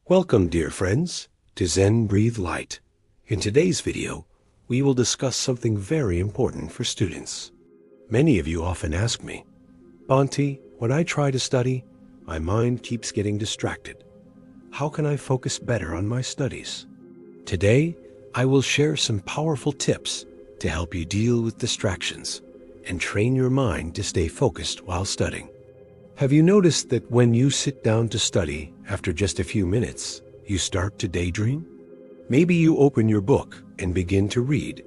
Welcome, dear friends, to Zen Breathe Light. In today's video, we will discuss something very important for students. Many of you often ask me, Bhante, when I try to study, my mind keeps getting distracted. How can I focus better on my studies? Today, I will share some powerful tips to help you deal with distractions and train your mind to stay focused while studying. Have you noticed that when you sit down to study, after just a few minutes, you start to daydream? Maybe you open your book and begin to read,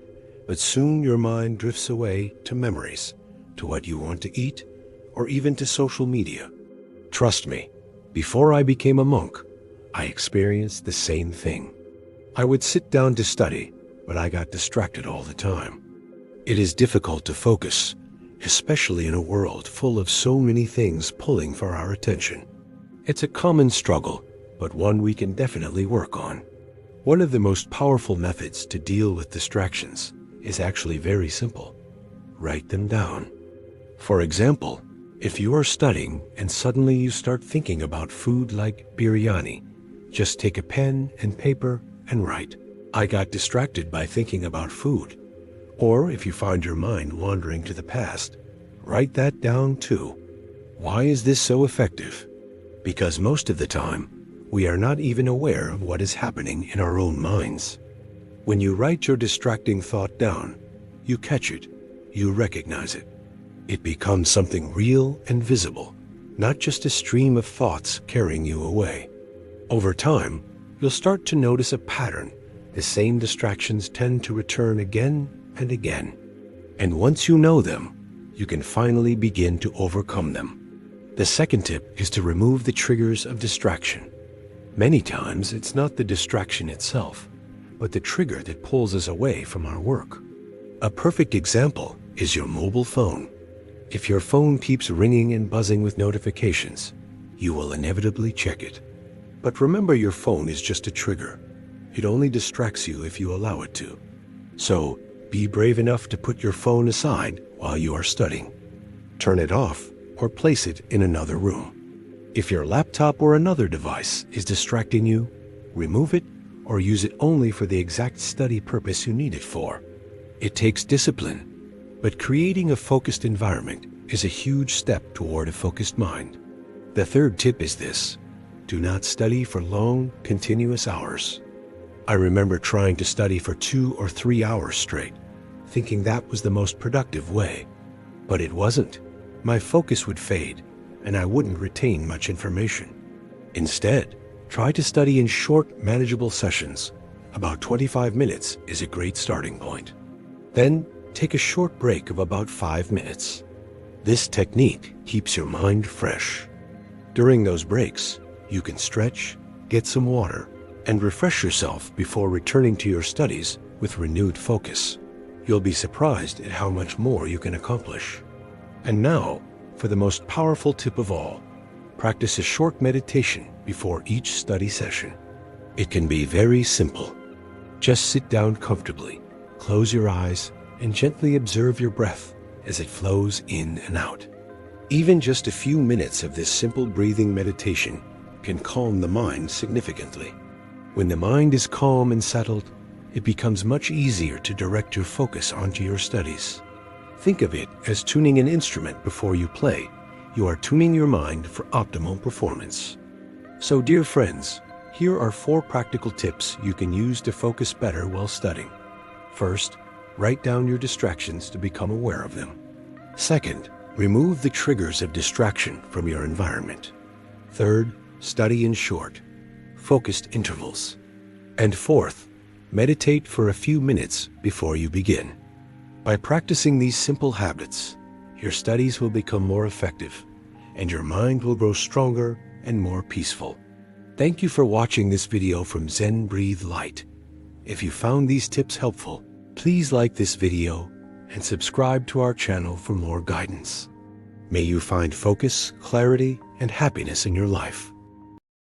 but soon your mind drifts away to memories, to what you want to eat, or even to social media. Trust me, before I became a monk, I experienced the same thing. I would sit down to study, but I got distracted all the time. It is difficult to focus, especially in a world full of so many things pulling for our attention. It's a common struggle, but one we can definitely work on. One of the most powerful methods to deal with distractions is actually very simple. Write them down. For example, if you are studying and suddenly you start thinking about food like biryani, just take a pen and paper and write, "I got distracted by thinking about food." Or if you find your mind wandering to the past, write that down too. Why is this so effective? Because most of the time, we are not even aware of what is happening in our own minds. When you write your distracting thought down, you catch it, you recognize it. It becomes something real and visible, not just a stream of thoughts carrying you away. Over time, you'll start to notice a pattern. The same distractions tend to return again and again. And once you know them, you can finally begin to overcome them. The second tip is to remove the triggers of distraction. Many times, it's not the distraction itself, but the trigger that pulls us away from our work. A perfect example is your mobile phone. If your phone keeps ringing and buzzing with notifications, you will inevitably check it. But remember, your phone is just a trigger. It only distracts you if you allow it to. So, be brave enough to put your phone aside while you are studying. Turn it off or place it in another room. If your laptop or another device is distracting you, remove it or use it only for the exact study purpose you need it for. It takes discipline, but creating a focused environment is a huge step toward a focused mind. The third tip is this: do not study for long, continuous hours. I remember trying to study for 2 or 3 hours straight, thinking that was the most productive way. But it wasn't. My focus would fade, and I wouldn't retain much information. Instead, try to study in short, manageable sessions. About 25 minutes is a great starting point. Then, take a short break of about 5 minutes. This technique keeps your mind fresh. During those breaks, you can stretch, get some water, and refresh yourself before returning to your studies with renewed focus. You'll be surprised at how much more you can accomplish. And now, for the most powerful tip of all, practice a short meditation before each study session. It can be very simple. Just sit down comfortably, close your eyes, and gently observe your breath as it flows in and out. Even just a few minutes of this simple breathing meditation can calm the mind significantly. When the mind is calm and settled, it becomes much easier to direct your focus onto your studies. Think of it as tuning an instrument before you play. You are tuning your mind for optimal performance. So, dear friends, here are 4 practical tips you can use to focus better while studying. First, write down your distractions to become aware of them. Second, remove the triggers of distraction from your environment. Third, study in short, focused intervals. And fourth, meditate for a few minutes before you begin. By practicing these simple habits, your studies will become more effective, and your mind will grow stronger and more peaceful. Thank you for watching this video from Zen Breathe Light. If you found these tips helpful, please like this video and subscribe to our channel for more guidance. May you find focus, clarity, and happiness in your life.